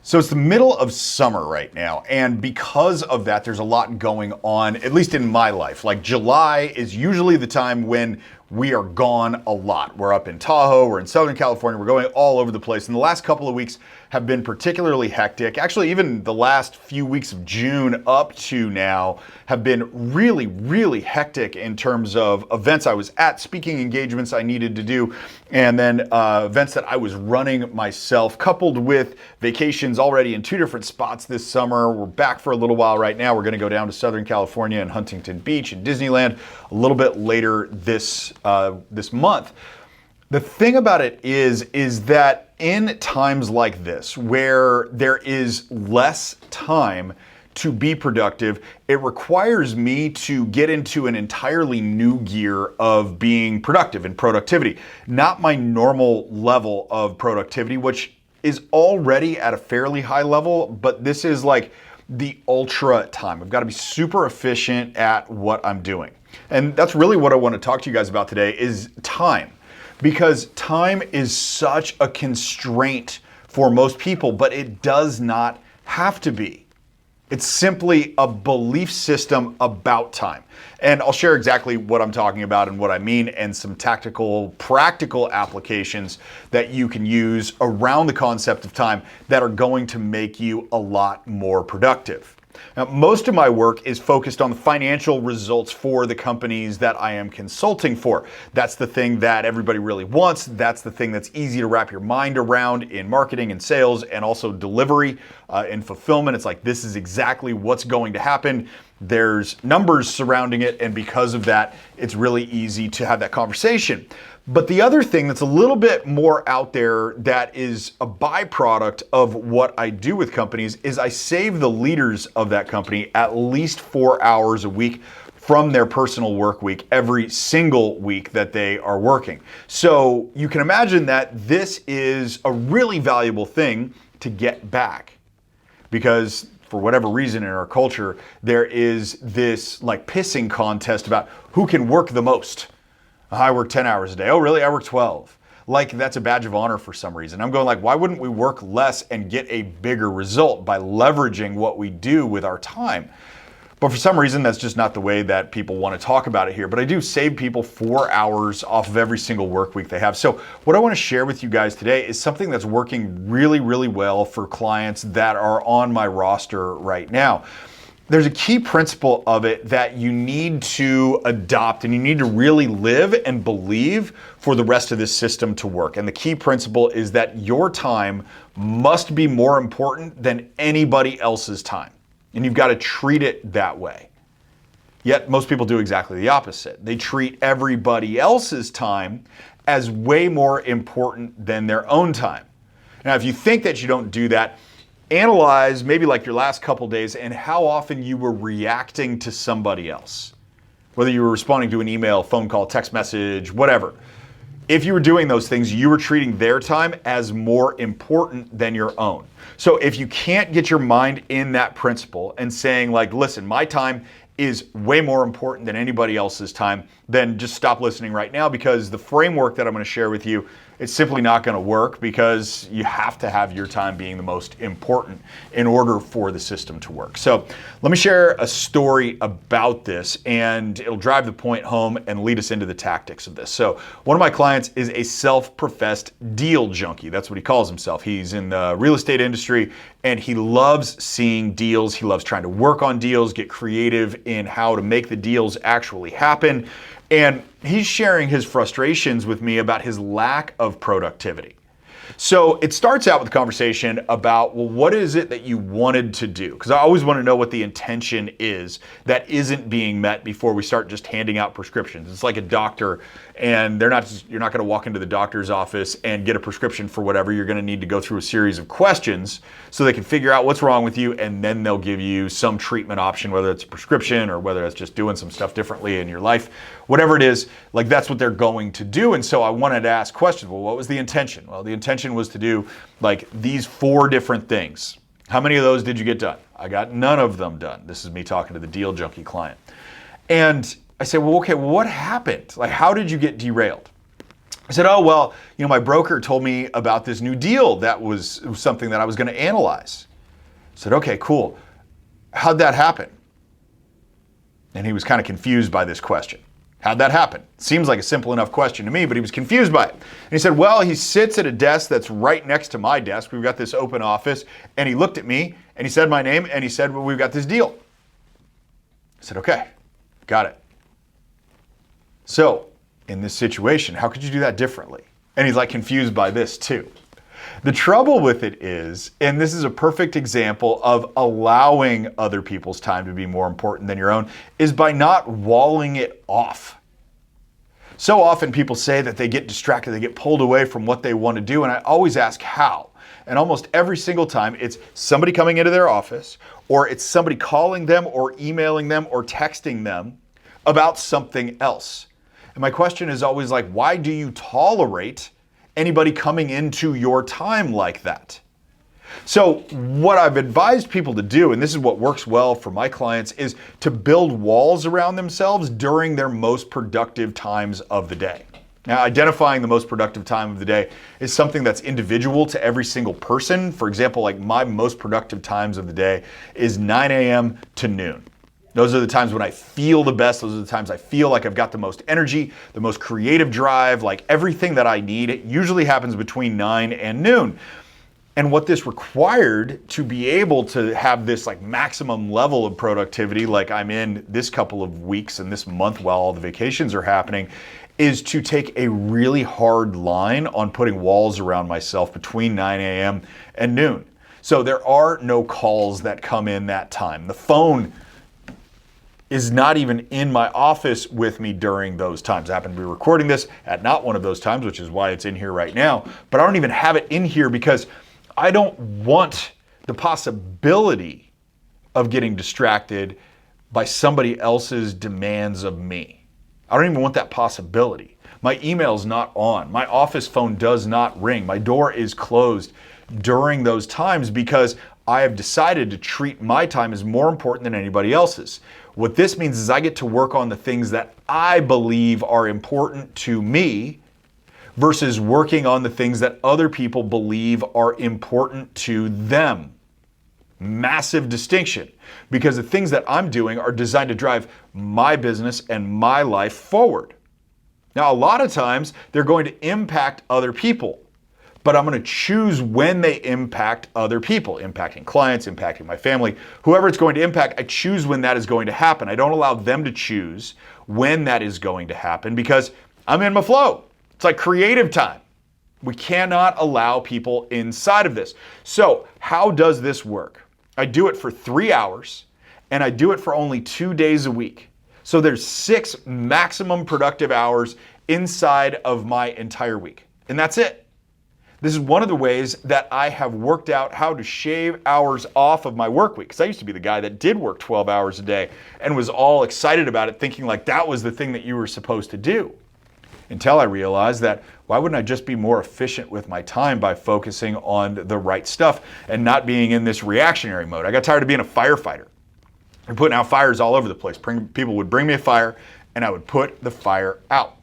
So it's the middle of summer right now, and because of that, there's a lot going on, at least in my life. Like July is usually the time when we are gone a lot. We're up in Tahoe, we're in Southern California, we're going all over the place. And the last couple of weeks have been particularly hectic. Actually, even the last few weeks of June up to now have been really, really hectic in terms of events I was at, speaking engagements I needed to do, and then events that I was running myself, coupled with vacations already in 2 different spots this summer. We're back for a little while right now. We're going to go down to Southern California and Huntington Beach and Disneyland a little bit later this month. The thing about it is that in times like this, where there is less time to be productive, it requires me to get into an entirely new gear of being productive and productivity. Not my normal level of productivity, which is already at a fairly high level, but this is like the ultra time. I've got to be super efficient at what I'm doing. And that's really what I want to talk to you guys about today is time. Because time is such a constraint for most people, but it does not have to be. It's simply a belief system about time. And I'll share exactly what I'm talking about and what I mean, and some tactical, practical applications that you can use around the concept of time that are going to make you a lot more productive. Now, most of my work is focused on the financial results for the companies that I am consulting for. That's the thing that everybody really wants. That's the thing that's easy to wrap your mind around in marketing and sales and also delivery and fulfillment. It's like, this is exactly what's going to happen. There's numbers surrounding it, and because of that, it's really easy to have that conversation. But the other thing that's a little bit more out there that is a byproduct of what I do with companies is I save the leaders of that company at least 4 hours a week from their personal work week every single week that they are working. So you can imagine that this is a really valuable thing to get back, because for whatever reason in our culture, there is this like pissing contest about who can work the most. I work 10 hours a day. Oh, really? I work 12. Like that's a badge of honor for some reason. I'm going like, why wouldn't we work less and get a bigger result by leveraging what we do with our time? But for some reason, that's just not the way that people want to talk about it here. But I do save people 4 hours off of every single work week they have. So what I want to share with you guys today is something that's working really, really well for clients that are on my roster right now. There's a key principle of it that you need to adopt and you need to really live and believe for the rest of this system to work. And the key principle is that your time must be more important than anybody else's time. And you've got to treat it that way. Yet most people do exactly the opposite. They treat everybody else's time as way more important than their own time. Now, if you think that you don't do that, analyze maybe like your last couple days and how often you were reacting to somebody else. Whether you were responding to an email, phone call, text message, whatever. If you were doing those things, you were treating their time as more important than your own. So if you can't get your mind in that principle and saying like, listen, my time is way more important than anybody else's time, then just stop listening right now, because the framework that I'm going to share with you, it's simply not going to work, because you have to have your time being the most important in order for the system to work. So let me share a story about this, and it'll drive the point home and lead us into the tactics of this. So one of my clients is a self-professed deal junkie. That's what he calls himself. He's in the real estate industry, and he loves seeing deals. He loves trying to work on deals, get creative in how to make the deals actually happen. And he's sharing his frustrations with me about his lack of productivity. So it starts out with a conversation about, well, what is it that you wanted to do? Because I always want to know what the intention is that isn't being met before we start just handing out prescriptions. It's like a doctor, and you're not going to walk into the doctor's office and get a prescription for whatever. You're going to need to go through a series of questions so they can figure out what's wrong with you, and then they'll give you some treatment option, whether it's a prescription or whether it's just doing some stuff differently in your life. Whatever it is, like that's what they're going to do. And so I wanted to ask questions. Well, what was the intention? Well, the intention was to do like these 4 different things. How many of those did you get done? I got none of them done. This is me talking to the deal junkie client. And I said, well, okay, what happened? Like, how did you get derailed? I said, oh, well, my broker told me about this new deal that was something that I was going to analyze. I said, okay, cool. How'd that happen? And he was kind of confused by this question. How'd that happen? Seems like a simple enough question to me, but he was confused by it. And he said, well, he sits at a desk that's right next to my desk. We've got this open office. And he looked at me and he said my name and he said, well, we've got this deal. I said, okay, got it. So in this situation, how could you do that differently? And he's like confused by this too. The trouble with it is, and this is a perfect example of allowing other people's time to be more important than your own, is by not walling it off. So often people say that they get distracted, they get pulled away from what they want to do, and I always ask how. And almost every single time it's somebody coming into their office, or it's somebody calling them or emailing them or texting them about something else. And my question is always like, why do you tolerate anybody coming into your time like that? So what I've advised people to do, and this is what works well for my clients, is to build walls around themselves during their most productive times of the day. Now, identifying the most productive time of the day is something that's individual to every single person. For example, like my most productive times of the day is 9 a.m. to noon. Those are the times when I feel the best. Those are the times I feel like I've got the most energy, the most creative drive, like everything that I need. It usually happens between 9 and noon. And what this required to be able to have this like maximum level of productivity, like I'm in this couple of weeks and this month while all the vacations are happening, is to take a really hard line on putting walls around myself between 9 a.m. and noon. So there are no calls that come in that time. The phone is not even in my office with me during those times. I happen to be recording this at not one of those times, which is why it's in here right now. But I don't even have it in here because I don't want the possibility of getting distracted by somebody else's demands of me. I don't even want that possibility. My email's not on. My office phone does not ring. My door is closed during those times because I have decided to treat my time as more important than anybody else's. What this means is I get to work on the things that I believe are important to me versus working on the things that other people believe are important to them. Massive distinction, because the things that I'm doing are designed to drive my business and my life forward. Now, a lot of times they're going to impact other people, but I'm going to choose when they impact other people, impacting clients, impacting my family, whoever it's going to impact. I choose when that is going to happen. I don't allow them to choose when that is going to happen because I'm in my flow. It's like creative time. We cannot allow people inside of this. So how does this work? I do it for 3 hours and I do it for only 2 days a week. So there's 6 maximum productive hours inside of my entire week. And that's it. This is one of the ways that I have worked out how to shave hours off of my work week. Because I used to be the guy that did work 12 hours a day and was all excited about it, thinking like that was the thing that you were supposed to do. Until I realized that why wouldn't I just be more efficient with my time by focusing on the right stuff and not being in this reactionary mode. I got tired of being a firefighter and putting out fires all over the place. People would bring me a fire and I would put the fire out.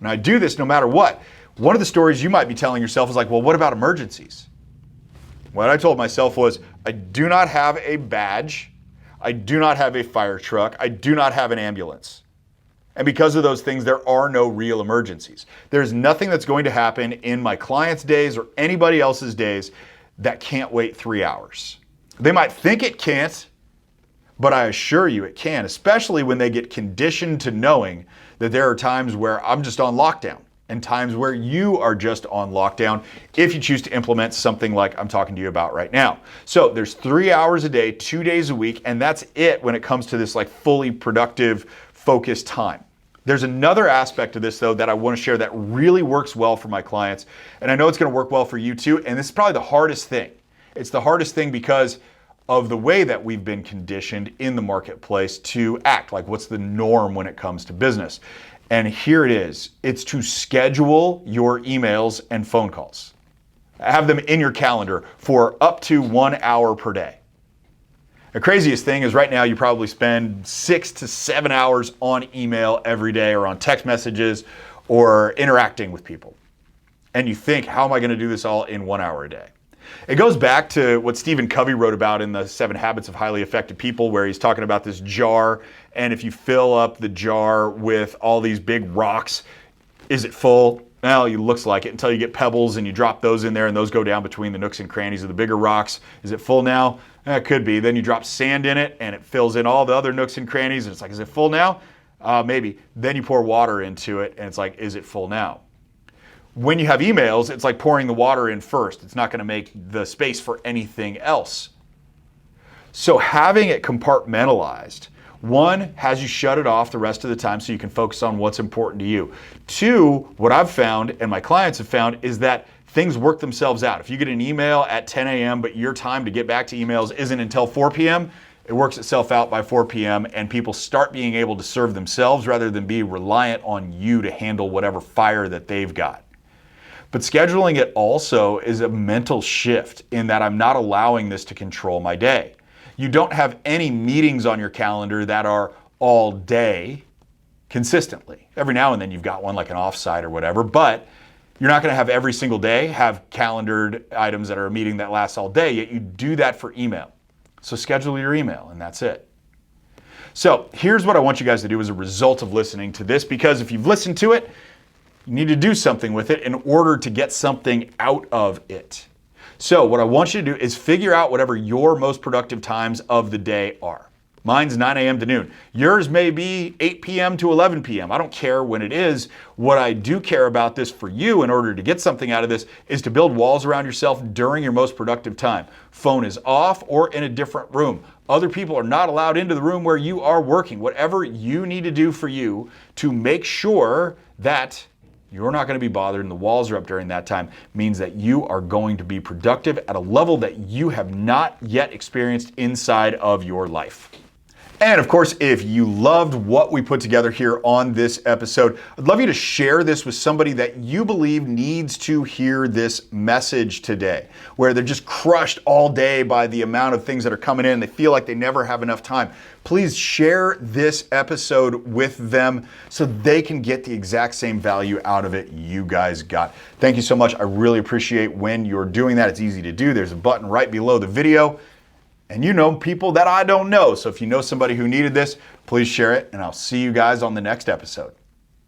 And I do this no matter what. One of the stories you might be telling yourself is like, well, what about emergencies? What I told myself was, I do not have a badge. I do not have a fire truck. I do not have an ambulance. And because of those things, there are no real emergencies. There's nothing that's going to happen in my clients' days or anybody else's days that can't wait 3 hours. They might think it can't, but I assure you it can, especially when they get conditioned to knowing that there are times where I'm just on lockdown and times where you are just on lockdown if you choose to implement something like I'm talking to you about right now. So there's 3 hours a day, 2 days a week, and that's it when it comes to this like fully productive, focused time. There's another aspect of this though that I want to share that really works well for my clients, and I know it's going to work well for you too, and this is probably the hardest thing. It's the hardest thing because of the way that we've been conditioned in the marketplace to act, like what's the norm when it comes to business. And here it is. It's to schedule your emails and phone calls. Have them in your calendar for up to 1 hour per day. The craziest thing is right now you probably spend 6 to 7 hours on email every day or on text messages or interacting with people. And you think, how am I going to do this all in 1 hour a day? It goes back to what Stephen Covey wrote about in the 7 Habits of Highly Effective People, where he's talking about this jar, and if you fill up the jar with all these big rocks, is it full? Well, it looks like it until you get pebbles and you drop those in there and those go down between the nooks and crannies of the bigger rocks. Is it full now? It could be. Then you drop sand in it and it fills in all the other nooks and crannies and it's like, is it full now? Maybe. Then you pour water into it and it's like, is it full now? When you have emails, it's like pouring the water in first. It's not going to make the space for anything else. So having it compartmentalized, one, has you shut it off the rest of the time so you can focus on what's important to you. Two, what I've found and my clients have found is that things work themselves out. If you get an email at 10 a.m., but your time to get back to emails isn't until 4 p.m., it works itself out by 4 p.m. and people start being able to serve themselves rather than be reliant on you to handle whatever fire that they've got. But scheduling it also is a mental shift in that I'm not allowing this to control my day. You don't have any meetings on your calendar that are all day consistently. Every now and then you've got one like an offsite or whatever, but you're not going to have every single day have calendared items that are a meeting that lasts all day, yet you do that for email. So schedule your email and that's it. So here's what I want you guys to do as a result of listening to this, because if you've listened to it, you need to do something with it in order to get something out of it. So what I want you to do is figure out whatever your most productive times of the day are. Mine's 9 a.m. to noon. Yours may be 8 p.m. to 11 p.m. I don't care when it is. What I do care about this for you in order to get something out of this is to build walls around yourself during your most productive time. Phone is off or in a different room. Other people are not allowed into the room where you are working. Whatever you need to do for you to make sure that you're not going to be bothered and the walls are up during that time means that you are going to be productive at a level that you have not yet experienced inside of your life. And of course, if you loved what we put together here on this episode, I'd love you to share this with somebody that you believe needs to hear this message today, where they're just crushed all day by the amount of things that are coming in. They feel like they never have enough time. Please share this episode with them so they can get the exact same value out of it you guys got. Thank you so much. I really appreciate when you're doing that. It's easy to do. There's a button right below the video. And you know people that I don't know. So if you know somebody who needed this, please share it, and I'll see you guys on the next episode.